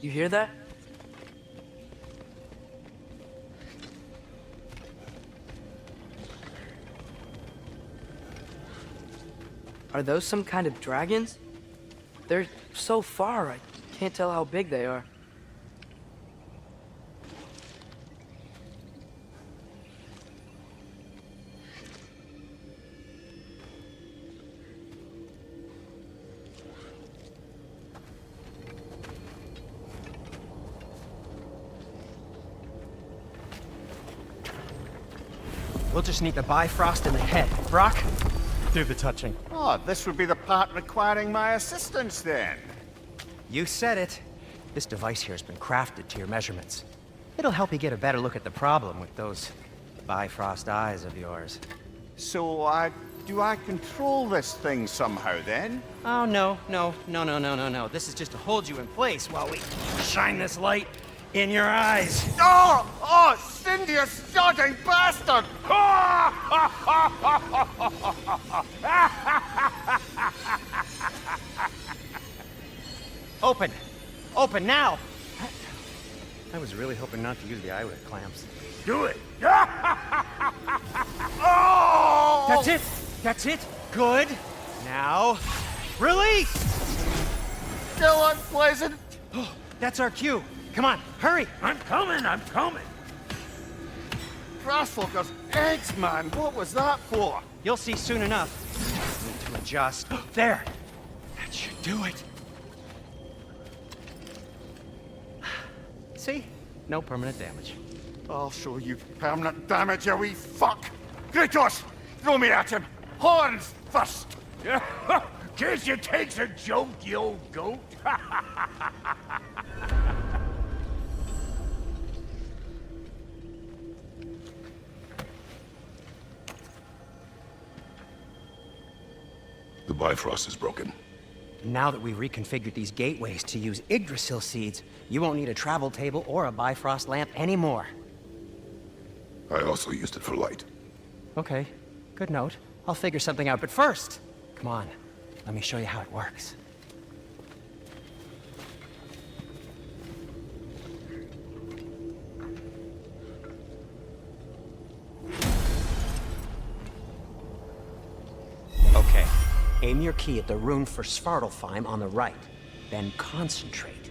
You hear that? Are those some kind of dragons? They're so far, I can't tell how big they are. We'll just need the Bifrost in the head. Brock, do the touching. Oh, this would be the part requiring my assistance then. You said it. This device here has been crafted to your measurements. It'll help you get a better look at the problem with those Bifrost eyes of yours. So, do I control this thing somehow then? Oh, no. This is just to hold you in place while we shine this light in your eyes. Oh! Oh, Cindy, you sodding bastard! Open! Open now! I was really hoping not to use the eyelid clamps. Do it! Oh! That's it! That's it! Good! Now, release! Still unpleasant. Oh, that's our cue. Come on, hurry! I'm coming! Grassfuckers, eggs, man! What was that for? You'll see soon enough. Need to adjust. There! That should do it. See? No permanent damage. I'll show you permanent damage, you wee fuck! Kratos! Throw me at him! Horns first! Guess you takes a joke, you old goat. The Bifrost is broken. Now that we've reconfigured these gateways to use Yggdrasil seeds, you won't need a travel table or a Bifrost lamp anymore. I also used it for light. Okay, good note. I'll figure something out, but first, come on, let me show you how it works. Okay, aim your key at the rune for Svartalfheim on the right, then concentrate.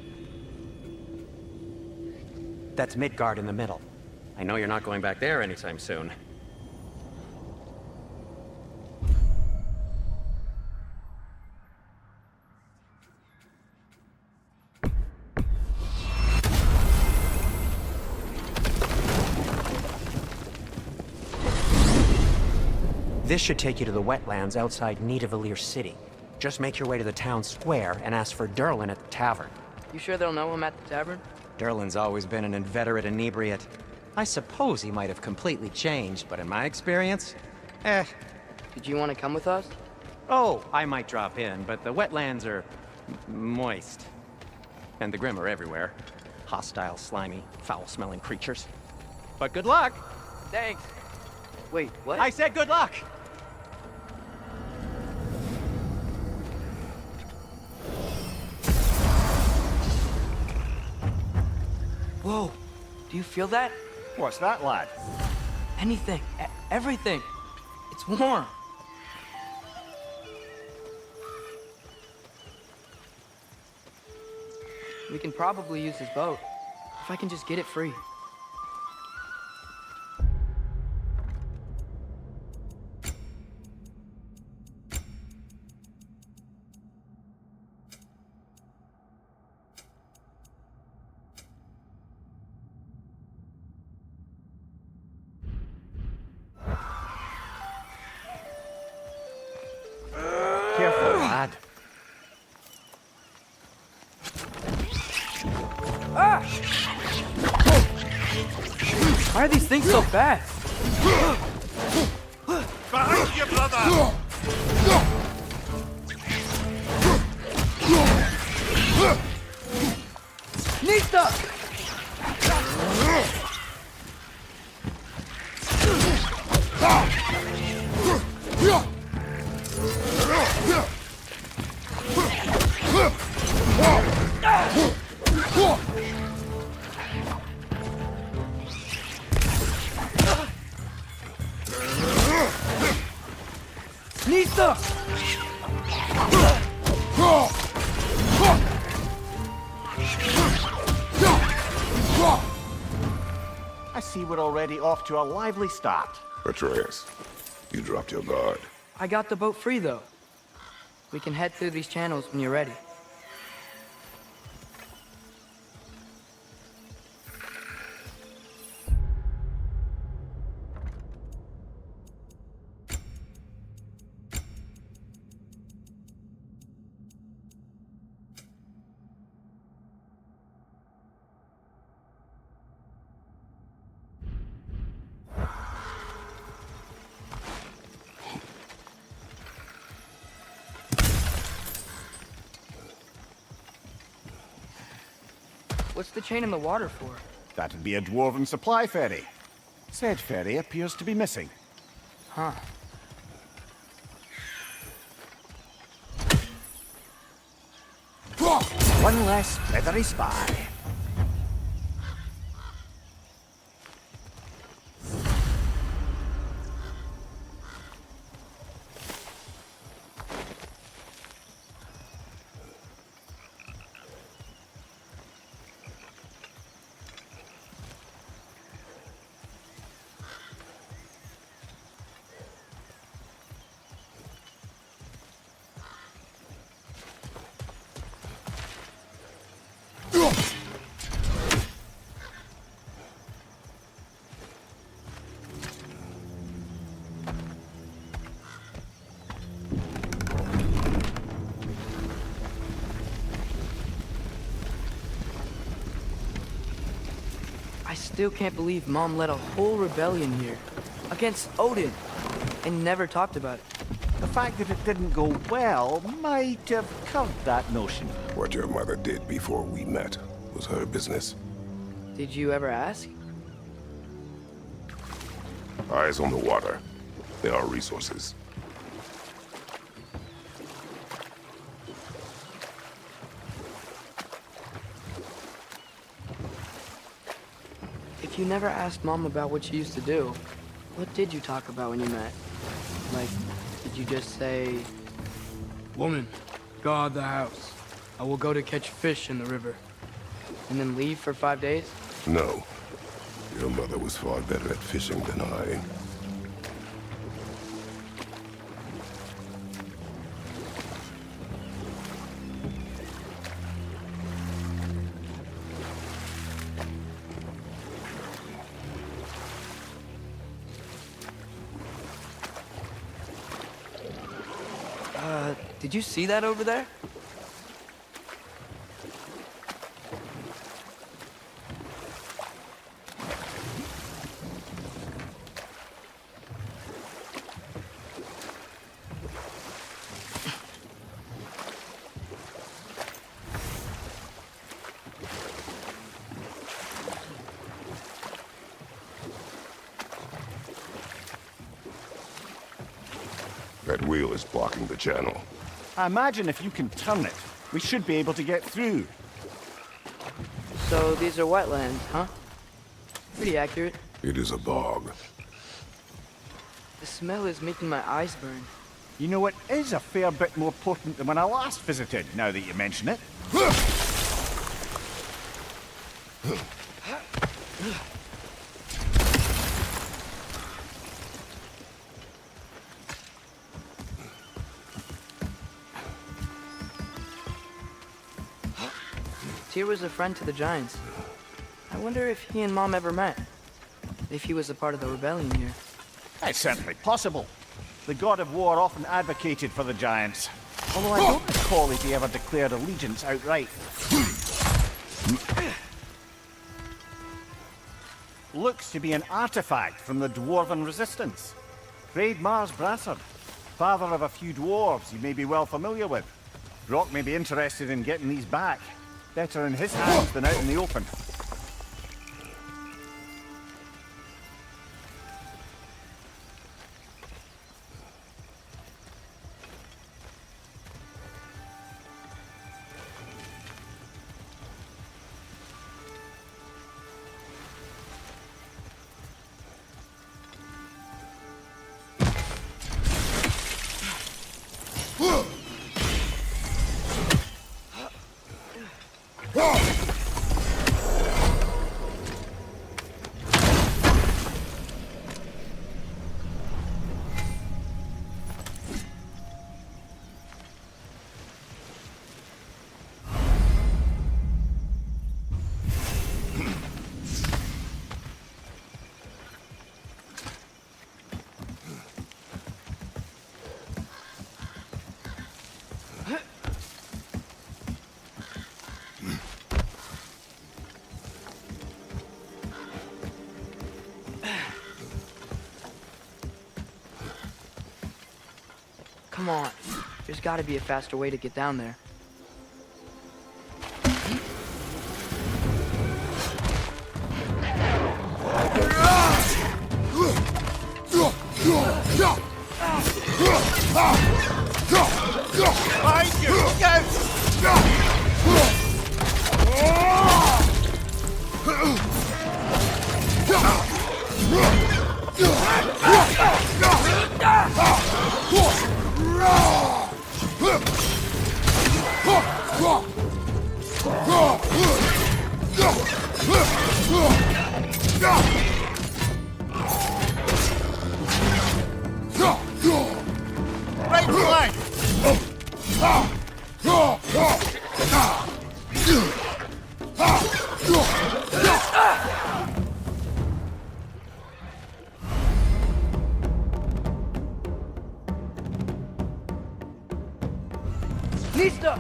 That's Midgard in the middle. I know you're not going back there anytime soon. This should take you to the wetlands outside Nidavellir City. Just make your way to the town square and ask for Durlin at the tavern. You sure they'll know him at the tavern? Durlin's always been an inveterate inebriate. I suppose he might have completely changed, but in my experience, Did you want to come with us? Oh, I might drop in, but the wetlands are moist. And the Grim are everywhere. Hostile, slimy, foul-smelling creatures. But good luck! Thanks. Wait, what? I said good luck! Whoa, do you feel that? What's that, lad? Anything, everything. It's warm. We can probably use this boat, if I can just get it free. Careful, lad. Ah! Why are these things so fast? Behind you, brother! Nista! see we're already off to a lively start. Atreus, you dropped your guard. I got the boat free, though. We can head through these channels when you're ready. What's the chain in the water for? That'd be a dwarven supply ferry. Said ferry appears to be missing. Huh. One less feathery spy. I still can't believe Mom led a whole rebellion here. Against Odin. And never talked about it. The fact that it didn't go well might have curbed that notion. What your mother did before we met was her business. Did you ever ask? Eyes on the water. There are resources. If you never asked Mom about what she used to do, what did you talk about when you met? Like, did you just say... Woman, guard the house. I will go to catch fish in the river. And then leave for 5 days? No. Your mother was far better at fishing than I. Did you see that over there? That wheel is blocking the channel. I imagine if you can turn it, we should be able to get through. So these are wetlands, huh? Pretty accurate. It is a bog. The smell is making my eyes burn. You know, it is a fair bit more potent than when I last visited, now that you mention it. Tyr was a friend to the Giants. I wonder if he and Mom ever met. If he was a part of the rebellion here. It's certainly possible. The god of war often advocated for the Giants. Although I don't recall if he ever declared allegiance outright. Looks to be an artifact from the Dwarven Resistance. Raid Mars Brassard, father of a few dwarves you may be well familiar with. Brock may be interested in getting these back. Better in his hands than out in the open. Come on. There's gotta be a faster way to get down there. Behind you! Look out! Right flank! Nista!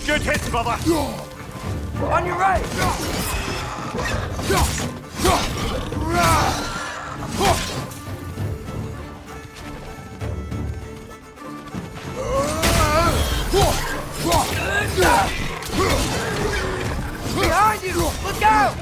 Good hit, brother! On your right! Behind you! Look out!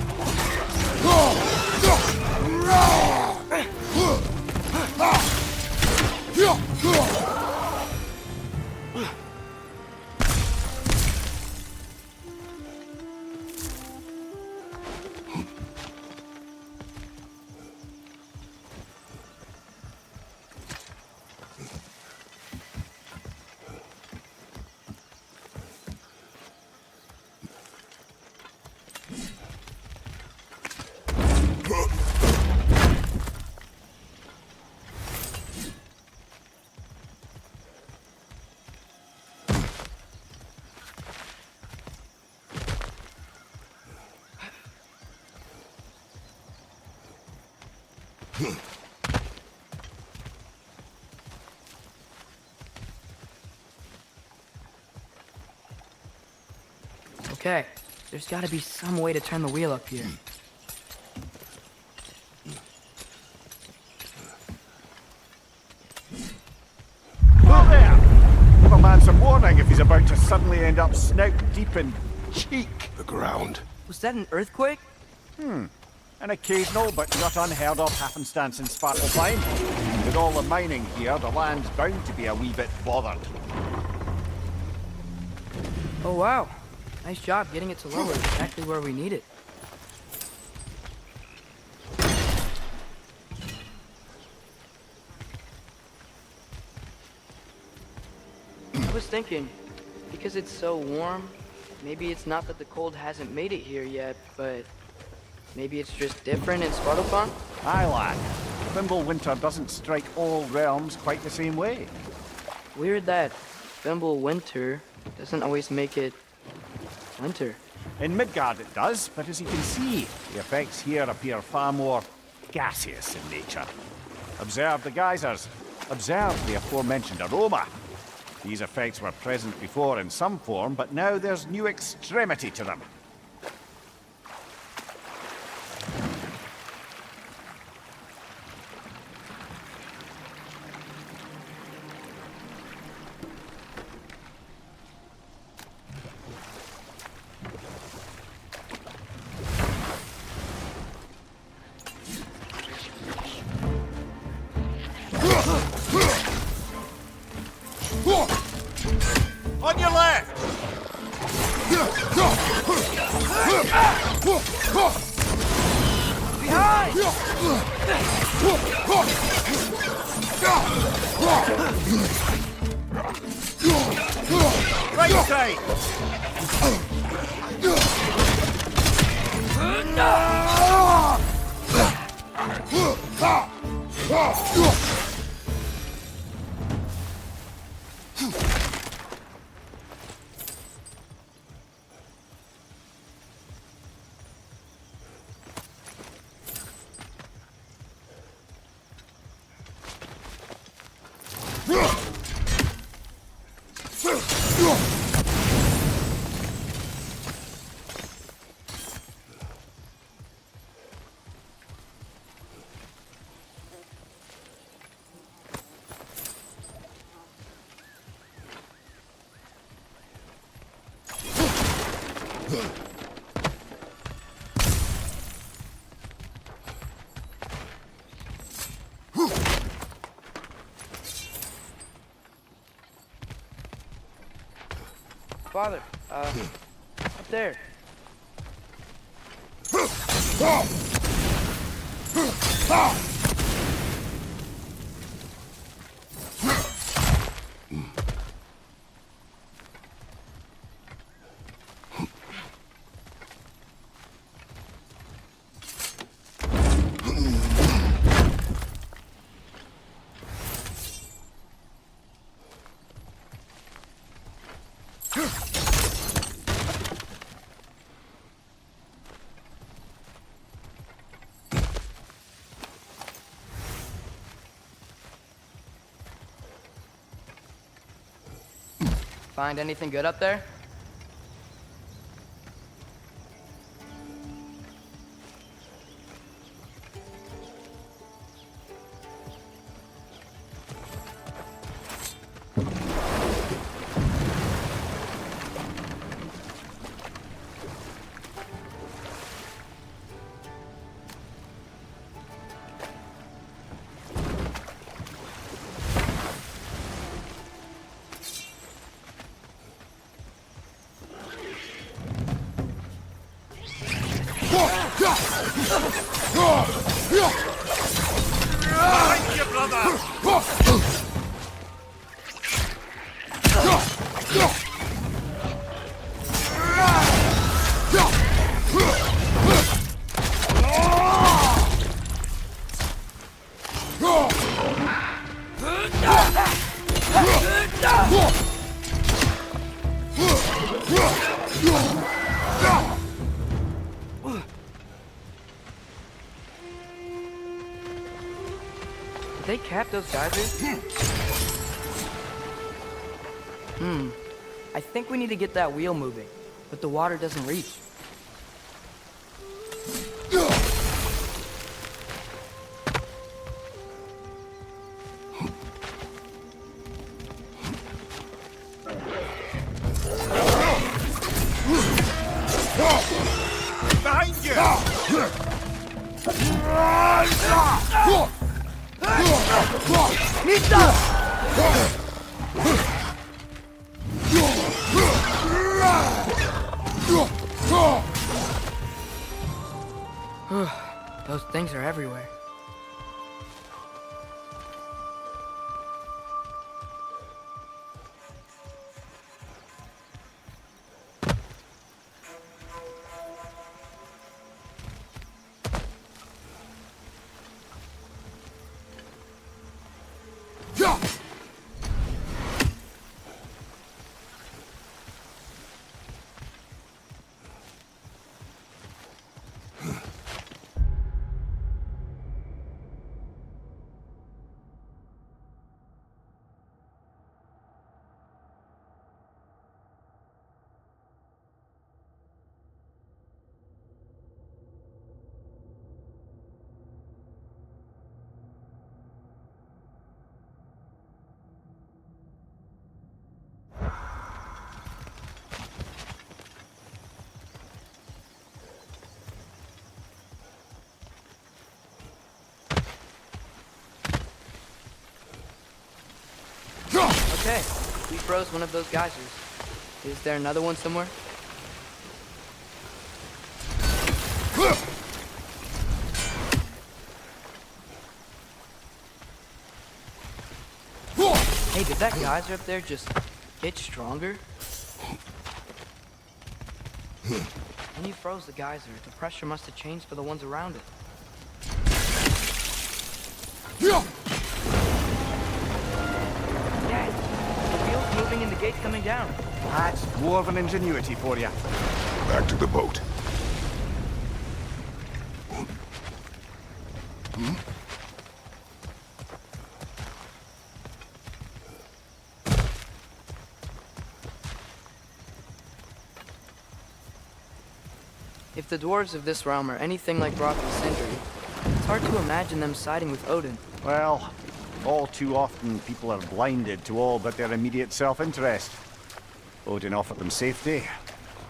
Okay, there's gotta be some way to turn the wheel up here. Whoa there! Give a man some warning if he's about to suddenly end up snout deep in cheek. The ground. Was that an earthquake? An occasional but not unheard of happenstance in Svartalfheim. With all the mining here, the land's bound to be a wee bit bothered. Oh wow, nice job getting it to lower exactly where we need it. I was thinking, because it's so warm, maybe it's not that the cold hasn't made it here yet, but maybe it's just different in Svartalfheim? Aye, lad. Thimble winter doesn't strike all realms quite the same way. Weird that Thimble winter doesn't always make it winter. In Midgard it does, but as you can see, the effects here appear far more gaseous in nature. Observe the geysers. Observe the aforementioned aroma. These effects were present before in some form, but now there's new extremity to them. On your left! Behind! Right side! Father, up there. Find anything good up there? Behind you, brother! Did they cap those geysers? I think we need to get that wheel moving, but the water doesn't reach. Behind you! Those things are everywhere. Okay, we froze one of those geysers. Is there another one somewhere? Hey, did that geyser up there just get stronger? When you froze the geyser, the pressure must have changed for the ones around it. gate's coming down. That's dwarven ingenuity for you. Back to the boat. If the dwarves of this realm are anything like Brock and Sindri, it's hard to imagine them siding with Odin. Well, all too often people are blinded to all but their immediate self-interest. Odin offered them safety,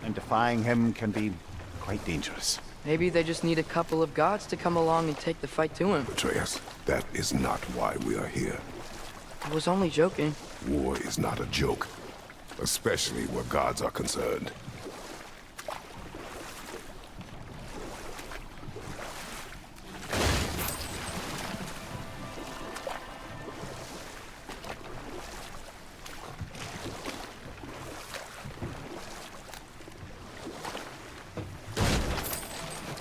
and defying him can be quite dangerous. Maybe they just need a couple of gods to come along and take the fight to him. Atreus, that is not why we are here. I was only joking. War is not a joke, especially where gods are concerned.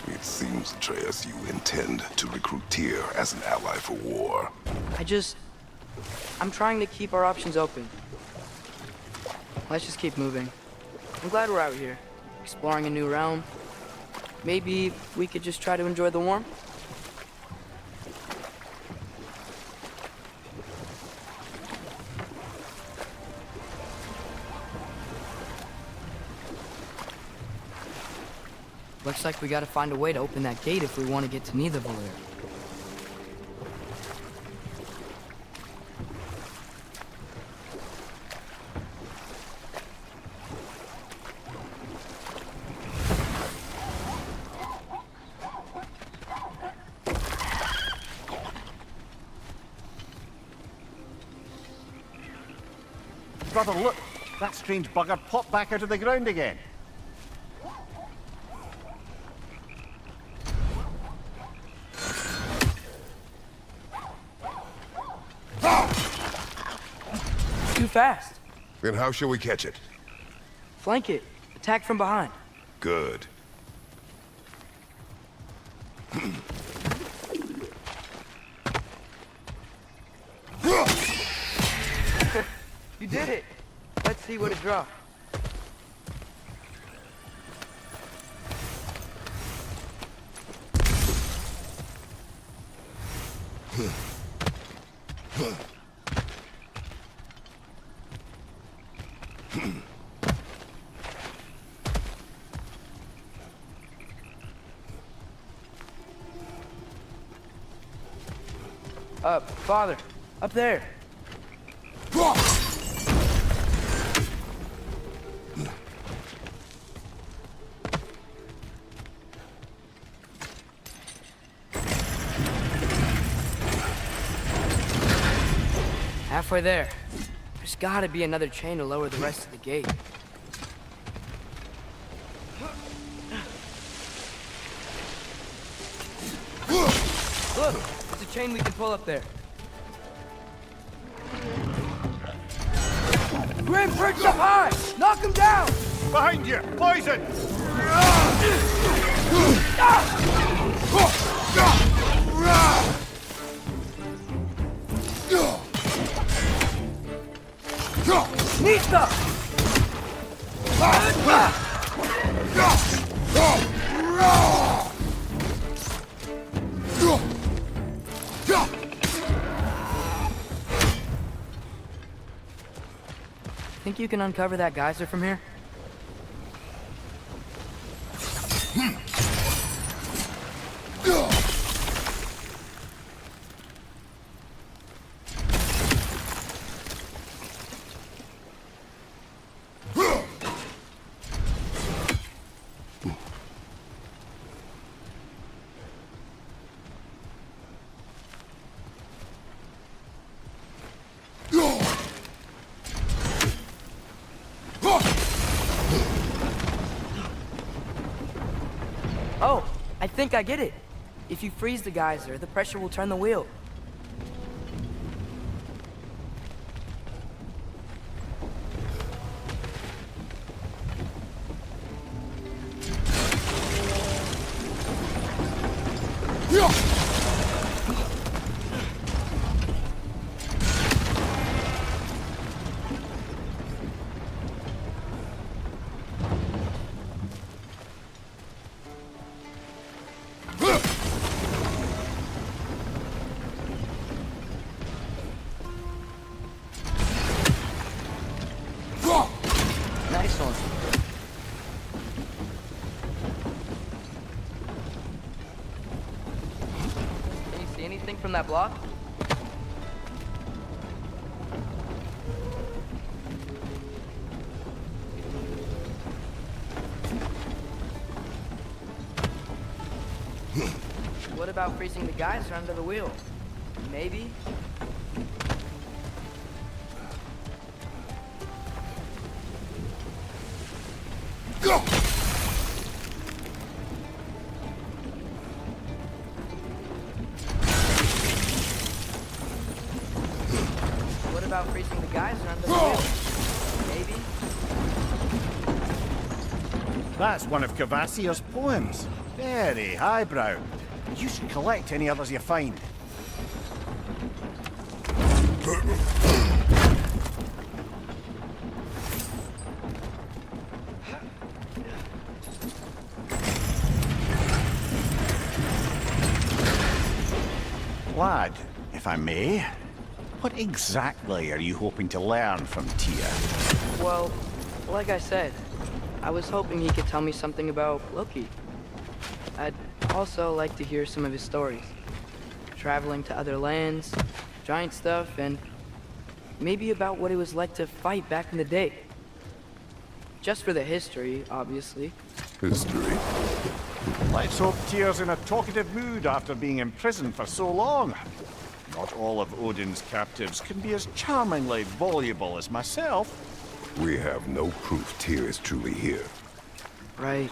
It seems, Atreus, you intend to recruit Tyr as an ally for war. I'm trying to keep our options open. Let's just keep moving. I'm glad we're out here, exploring a new realm. Maybe we could just try to enjoy the warmth? Looks like we gotta find a way to open that gate if we want to get to Nidavellir. Brother, look! That strange bugger popped back out of the ground again. Too fast. Then how shall we catch it? Flank it. Attack from behind. Good. You did it. Let's see what it draws. Father, up there. Halfway there. There's gotta be another chain to lower the rest of the gate. Look, there's a chain we can pull up there. Grim, perch up high! Knock him down! Behind you! Poison! Neat stuff! Think you can uncover that geyser from here? Oh, I think I get it. If you freeze the geyser, the pressure will turn the wheel. from that block? What about freezing the guys who are under the wheel? Maybe? Go! What about freezing the guys who are under the wheel? Maybe? That's one of Cavassier's poems. Very highbrow. You should collect any others you find. Lad, if I may, what exactly are you hoping to learn from Tyr? Well, like I said, I was hoping he could tell me something about Loki. I'd also like to hear some of his stories. Traveling to other lands, giant stuff, and maybe about what it was like to fight back in the day. Just for the history, obviously. History? Let's hope Tyr's in a talkative mood after being imprisoned for so long. Not all of Odin's captives can be as charmingly voluble as myself. We have no proof Tyr is truly here. Right.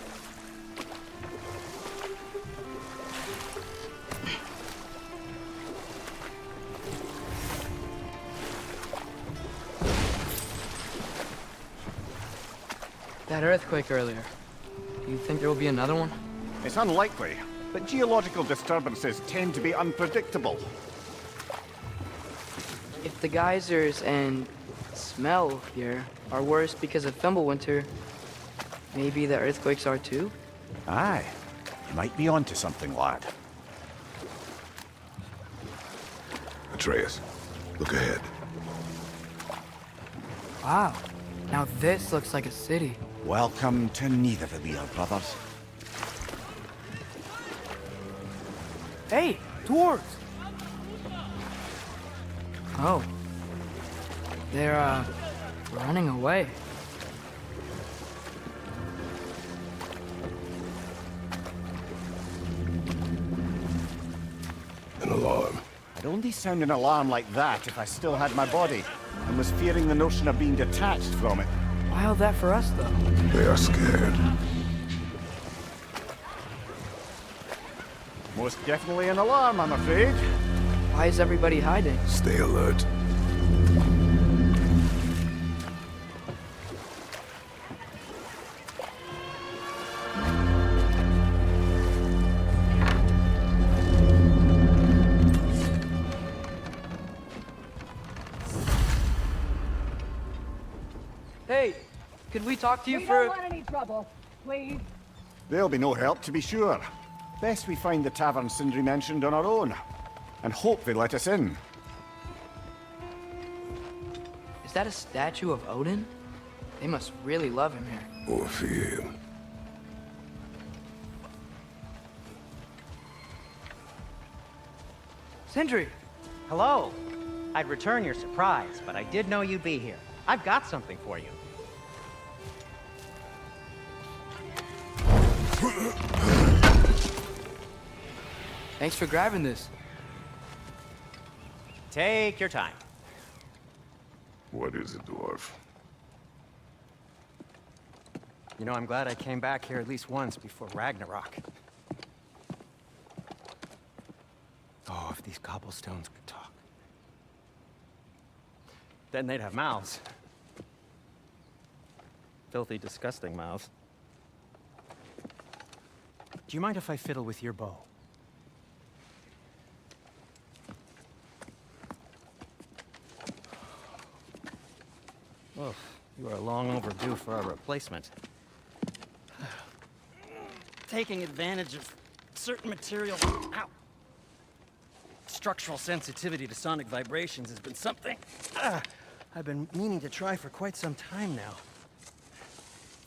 That earthquake earlier. Do you think there will be another one? It's unlikely, but geological disturbances tend to be unpredictable. If the geysers and smell here are worse because of Fimbulwinter, maybe the earthquakes are too? Aye, you might be onto something, lad. Atreus, look ahead. Wow. Now this looks like a city. Welcome to Nidavellir, brothers. Hey, dwarves! Oh. They're, running away. An alarm. I'd only sound an alarm like that if I still had my body, and was fearing the notion of being detached from it. Wild that for us, though. They are scared. Most definitely an alarm, I'm afraid. Why is everybody hiding? Stay alert. Hey, could we talk to you We for... don't want any trouble, please. There'll be no help, to be sure. Best we find the tavern Sindri mentioned on our own, and hope they let us in. Is that a statue of Odin? They must really love him here. Or fear him. Sindri! Hello. I'd return your surprise, but I did know you'd be here. I've got something for you. Thanks for grabbing this. Take your time. What is it, dwarf? You know, I'm glad I came back here at least once before Ragnarok. Oh, if these cobblestones could talk. Then they'd have mouths. Filthy, disgusting mouths. Do you mind if I fiddle with your bow? Oh, you are long overdue for a replacement. Taking advantage of certain materials. Ow! Structural sensitivity to sonic vibrations has been something I've been meaning to try for quite some time now.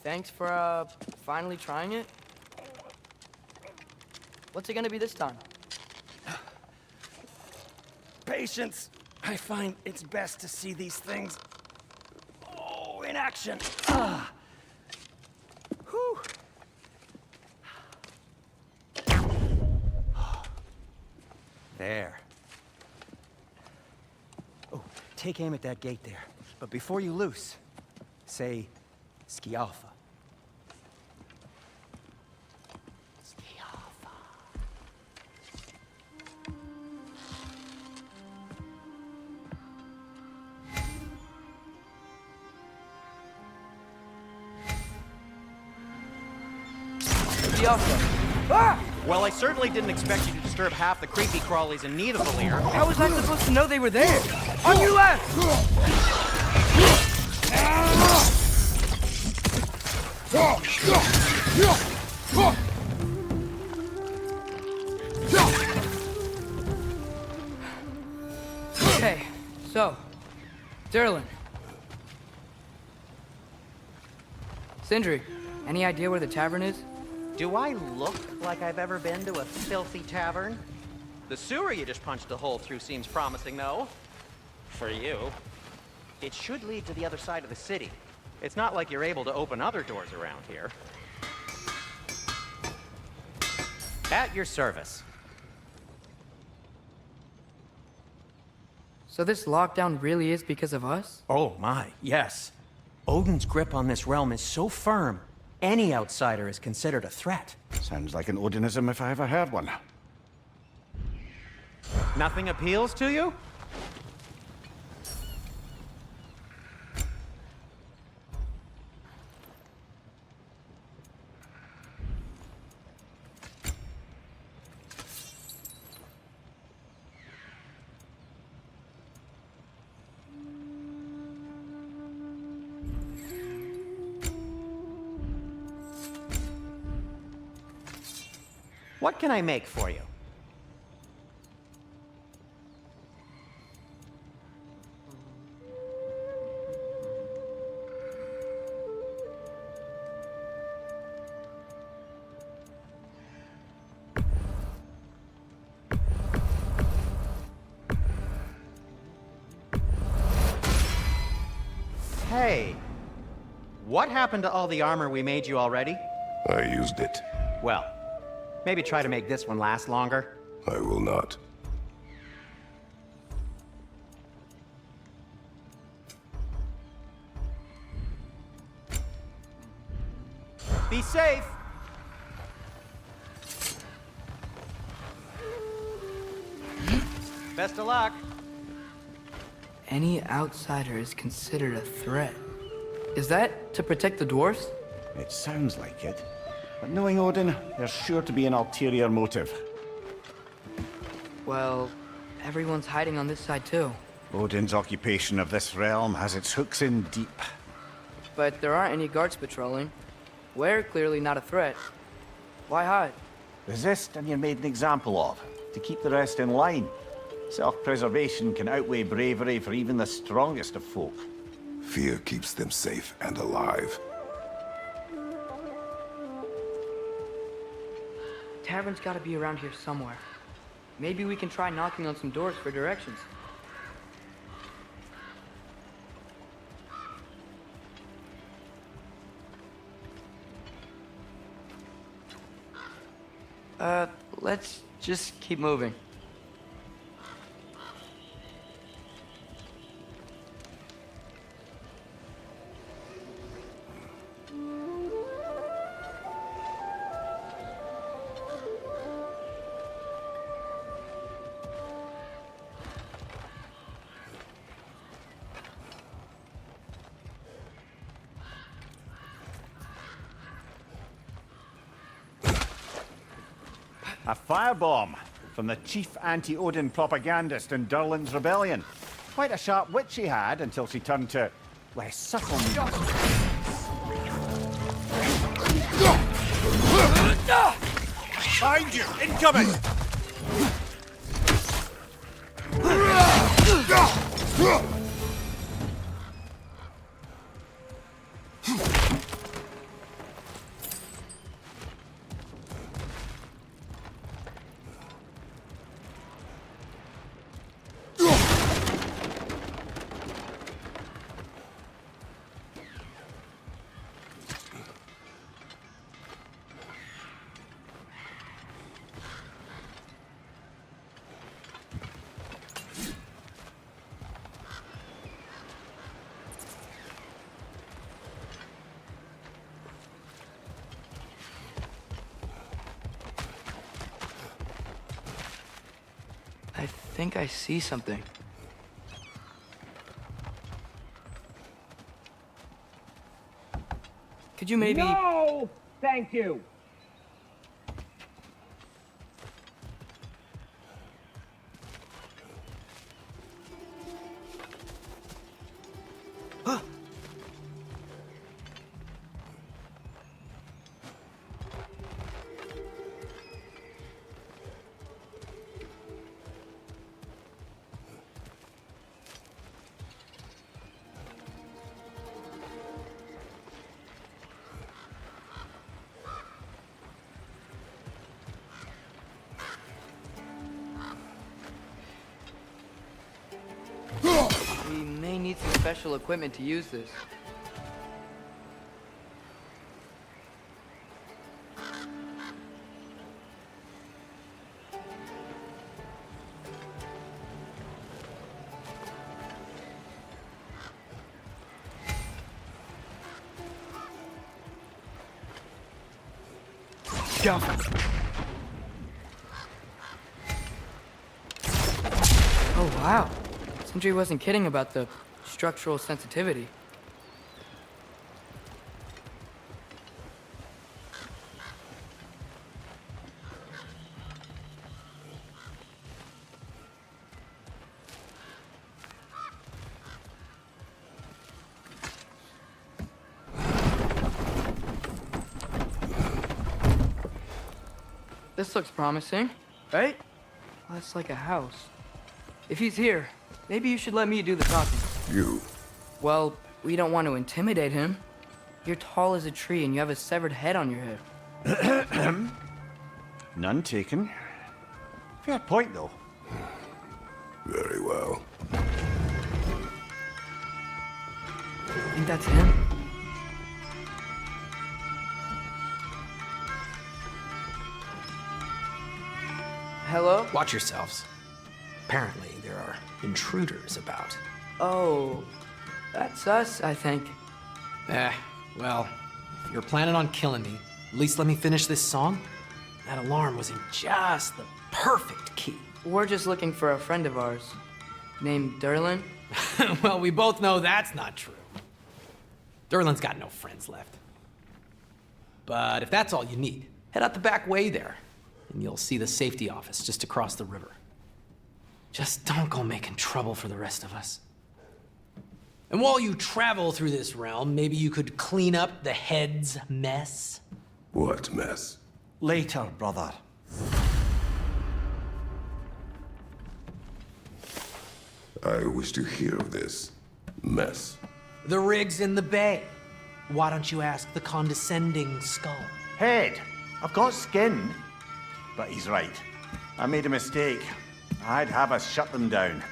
Thanks for, finally trying it. What's it gonna be this time? patience. I find it's best to see these things, in action. Whew. There. Oh, take aim at that gate there. But before you loose, say, Ski Alpha. Ski Alpha. Ski Alpha. Ah! Well, I certainly didn't expect you to disturb half the creepy crawlies in Nidavellir. How was I supposed to know they were there? On your left! Okay, so, Derlin. Sindri, any idea where the tavern is? Do I look like I've ever been to a filthy tavern? The sewer you just punched a hole through seems promising, though. For you. It should lead to the other side of the city. It's not like you're able to open other doors around here. At your service. So this lockdown really is because of us? Oh my, yes. Odin's grip on this realm is so firm, any outsider is considered a threat. Sounds like an Odinism if I ever heard one. Nothing appeals to you? What can I make for you? Hey, what happened to all the armor we made you already? I used it. Well, maybe try to make this one last longer. I will not. Be safe! Best of luck! Any outsider is considered a threat. Is that to protect the dwarfs? It sounds like it. But knowing Odin, there's sure to be an ulterior motive. Well, everyone's hiding on this side too. Odin's occupation of this realm has its hooks in deep. But there aren't any guards patrolling. We're clearly not a threat. Why hide? Resist and you're made an example of, to keep the rest in line. Self-preservation can outweigh bravery for even the strongest of folk. Fear keeps them safe and alive. Tavern's gotta be around here somewhere. Maybe we can try knocking on some doors for directions. Let's just keep moving. A firebomb from the chief anti-Odin propagandist in Durlin's rebellion. Quite a sharp wit she had until she turned to less subtle. Behind you! Incoming! I think I see something. Could you maybe... No! Thank you! We may need some special equipment to use this. Go. Oh, wow. Sindri wasn't kidding about the structural sensitivity. This looks promising, right? Well, that's like a house. If he's here, maybe you should let me do the talking. You. Well, we don't want to intimidate him. You're tall as a tree and you have a severed head on your head. None taken. Fair point, though. Very well. Think that's him? Hello? Watch yourselves. Apparently, there are intruders about. Oh, that's us, I think. Well, if you're planning on killing me, at least let me finish this song. That alarm was in just the perfect key. We're just looking for a friend of ours named Derlin. Well, we both know that's not true. Derlin's got no friends left. But if that's all you need, head out the back way there, and you'll see the safety office just across the river. Just don't go making trouble for the rest of us. And while you travel through this realm, maybe you could clean up the head's mess? What mess? Later, brother. I wish to hear of this mess. The rig's in the bay. Why don't you ask the condescending skull? Head, I've got skin. But he's right. I made a mistake. I'd have us shut them down.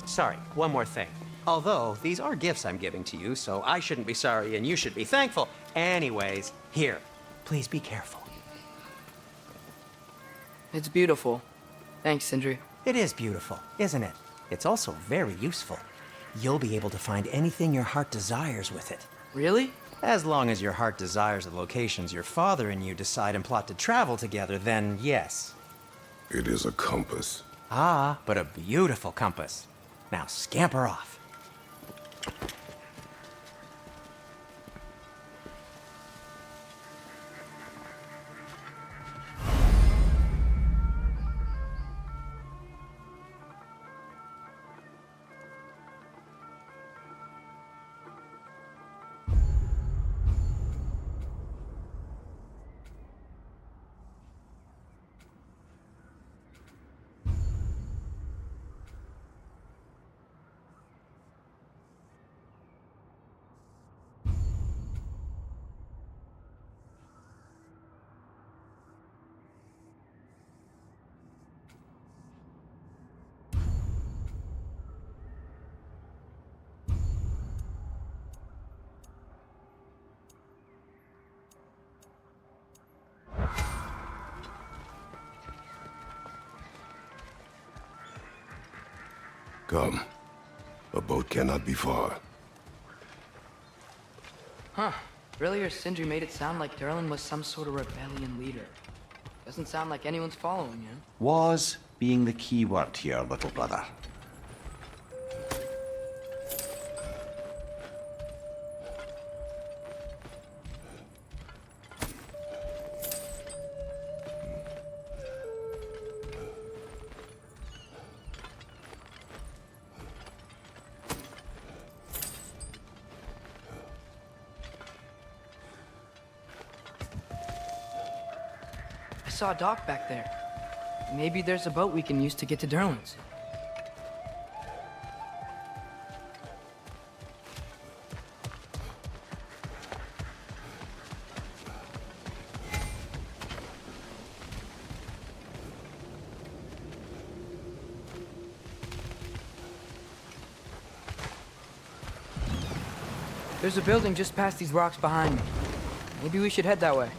Sorry, one more thing. Although, these are gifts I'm giving to you, so I shouldn't be sorry and you should be thankful. Anyways, here, please be careful. It's beautiful. Thanks, Sindri. It is beautiful, isn't it? It's also very useful. You'll be able to find anything your heart desires with it. Really? As long as your heart desires the locations your father and you decide and plot to travel together, then yes. It is a compass. Ah, but a beautiful compass. Now scamper off. Come. A boat cannot be far. Huh. Earlier, Sindri made it sound like Durlin was some sort of rebellion leader. Doesn't sound like anyone's following him. Was being the key word here, little brother. I saw a dock back there. Maybe there's a boat we can use to get to Durlin's. There's a building just past these rocks behind me. Maybe we should head that way.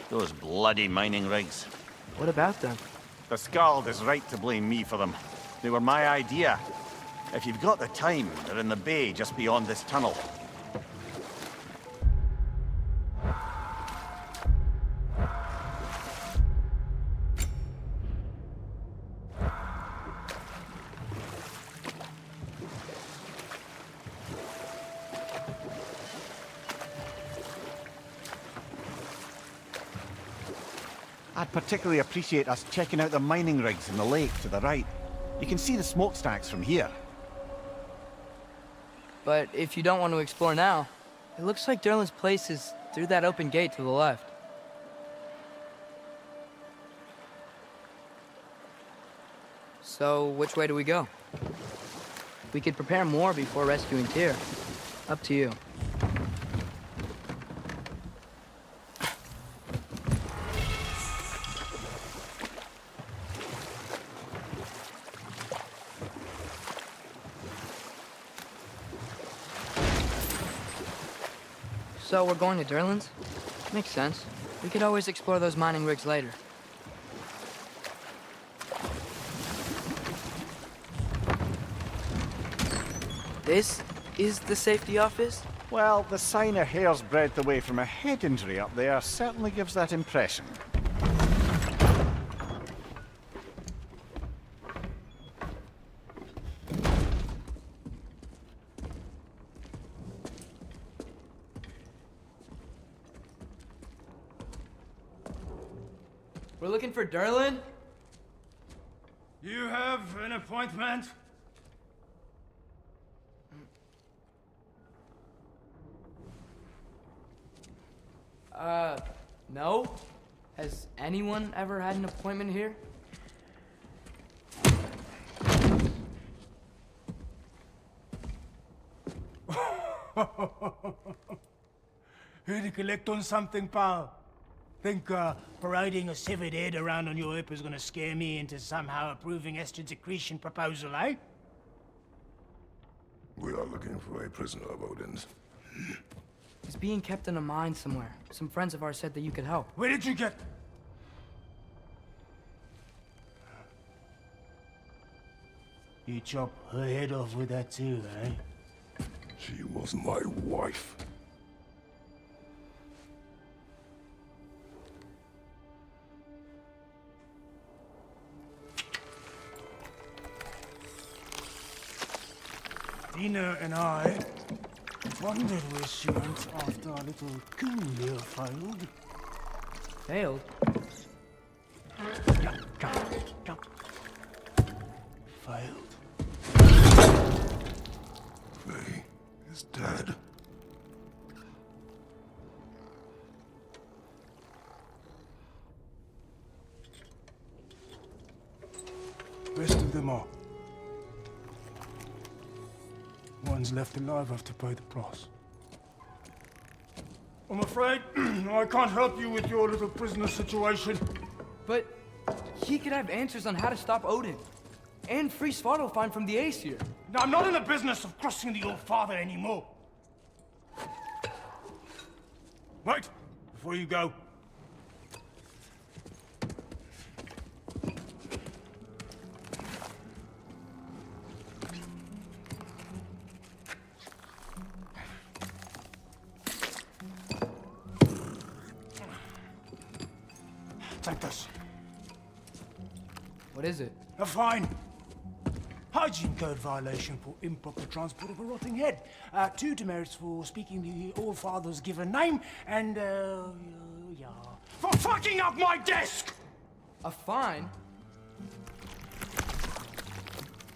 Those bloody mining rigs. What about them? The Skald is right to blame me for them. They were my idea. If you've got the time, they're in the bay just beyond this tunnel. I'd particularly appreciate us checking out the mining rigs in the lake to the right. You can see the smokestacks from here. But if you don't want to explore now, it looks like Durlin's place is through that open gate to the left. So, which way do we go? We could prepare more before rescuing Tyr. Up to you. So we're going to Durlin's? Makes sense. We could always explore those mining rigs later. This is the safety office? Well, the sign a hair's breadth away from a head injury up there certainly gives that impression. We're looking for Durlin? You have an appointment? No. Has anyone ever had an appointment here? Here to collect on something, pal? Think parading a severed head around on your hip is gonna scare me into somehow approving Estrid's accretion proposal, eh? We are looking for a prisoner of Odin's. He's being kept in a mine somewhere. Some friends of ours said that you could help. Where did you get... You chop her head off with that too, eh? She was my wife. Dina and I wondered where she went after our little coup here failed. Failed? Come. Failed. Faye is dead. Rest of them are. One's left alive have to pay the price. I'm afraid I can't help you with your little prisoner situation. But he could have answers on how to stop Odin. And free Svartalfheim from the Aesir. Now, I'm not in the business of crossing the old father anymore. Right, before you go. Take this. What is it? A fine. Hygiene code violation for improper transport of a rotting head. 2 demerits for speaking the All-Father's given name, and, yeah. For fucking up my desk! A fine?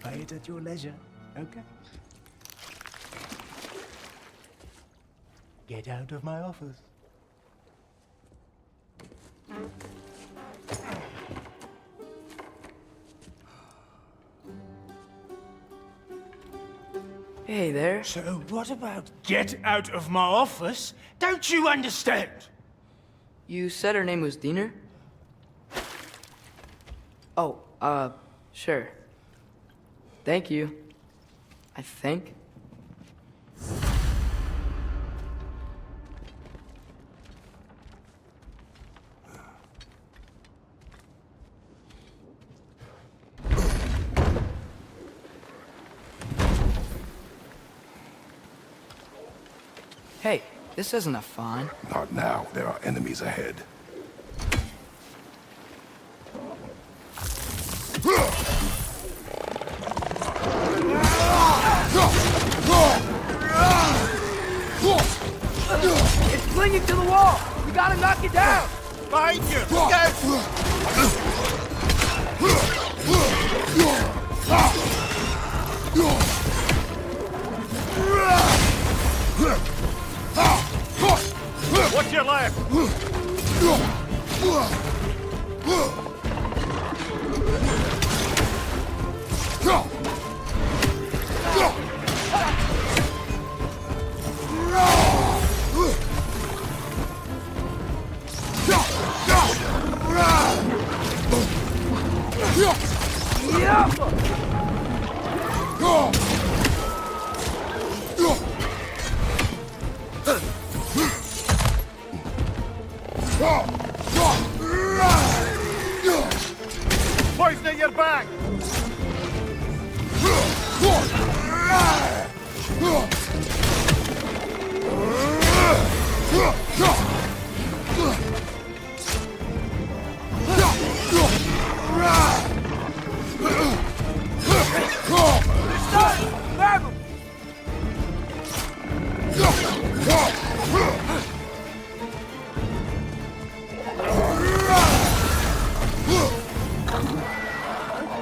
Pay it at your leisure, okay? Get out of my office. Hey there. So what about get out of my office? Don't you understand? You said her name was Diener? Oh, sure. Thank you. I think. Hey, this isn't a fine. Not now. There are enemies ahead. It's clinging to the wall! We gotta knock it down! Behind you! What's your left? Poison at your back! Grab him!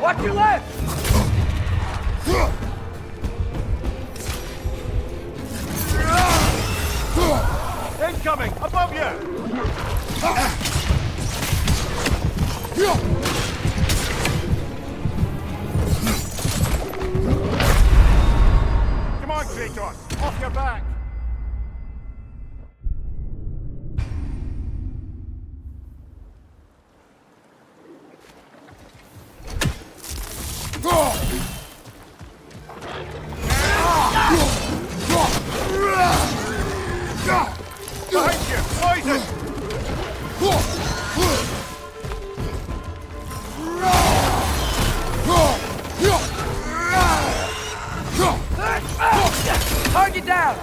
Watch your left! Incoming! Above you! Come on, Kratos! Off your back! Behind you! Poison! Target down!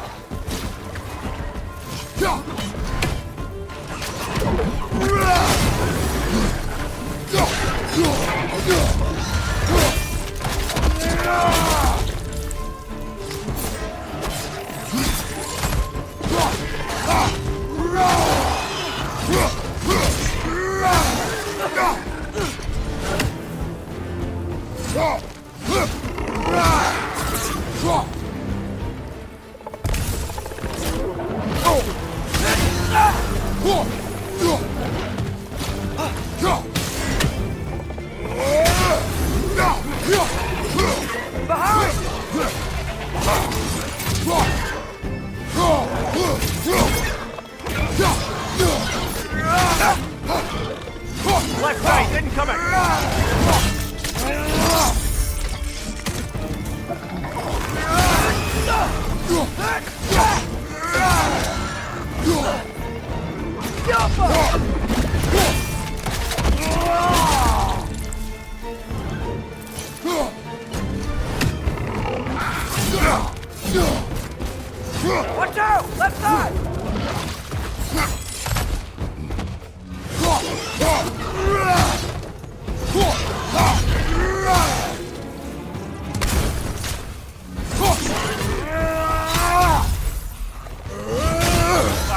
Left side, incoming!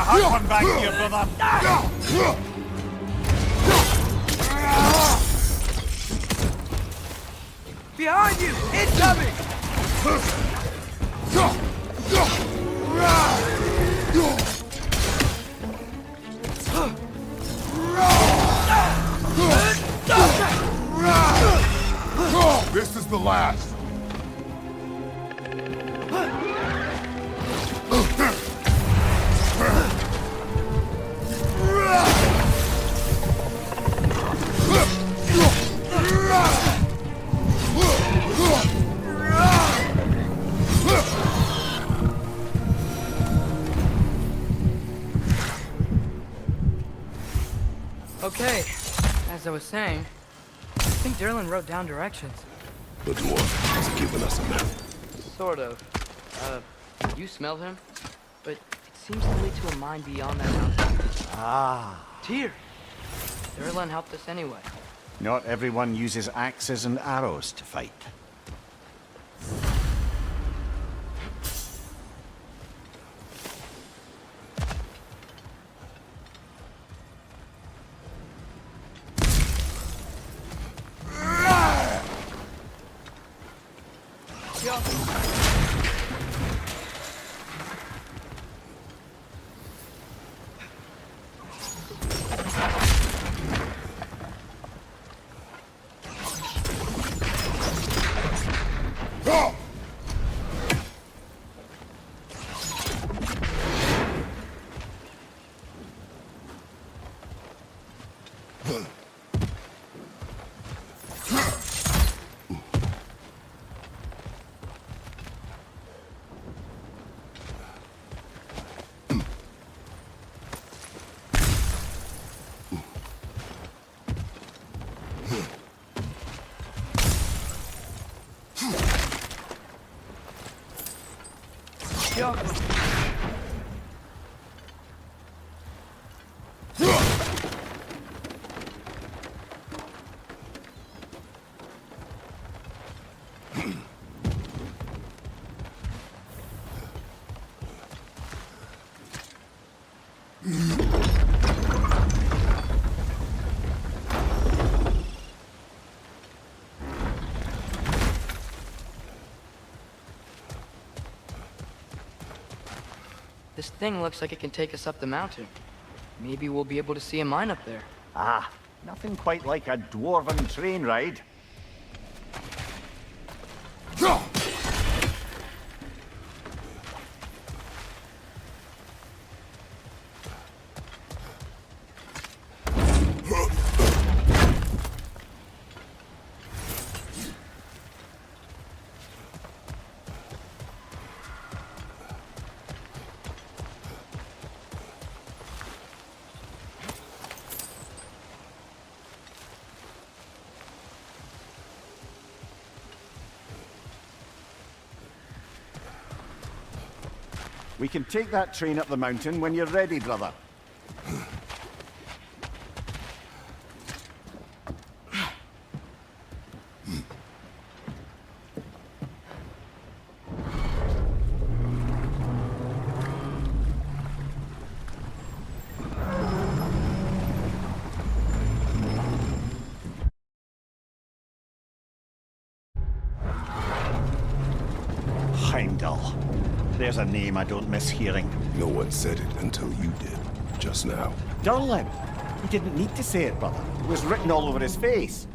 hard one back here, brother. Behind you! Incoming! This is the last. Okay, as I was saying, I think Derlin wrote down directions. The dwarf has given us a map. Sort of. You smelled him? But it seems to lead to a mine beyond that mountain. Ah. Tyr! Derlin helped us anyway. Not everyone uses axes and arrows to fight. This thing looks like it can take us up the mountain. Maybe we'll be able to see a mine up there. Ah, nothing quite like a dwarven train ride. We can take that train up the mountain when you're ready, brother. Heimdall. There's a name I don't miss hearing. No one said it until you did, just now. Durlin! He didn't need to say it, brother. It was written all over his face.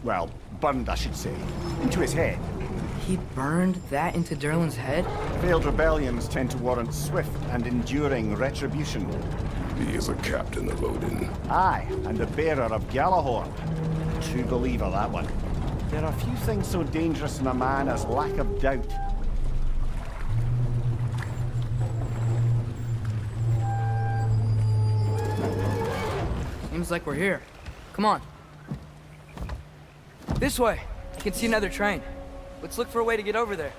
Well, burned, I should say. Into his head. He burned that into Derlin's head? Failed rebellions tend to warrant swift and enduring retribution. He is a captain of Odin. Aye, and the bearer of Galahorn. True believer, that one. There are few things so dangerous in a man as lack of doubt. Seems like we're here. Come on. This way. I can see another train. Let's look for a way to get over there.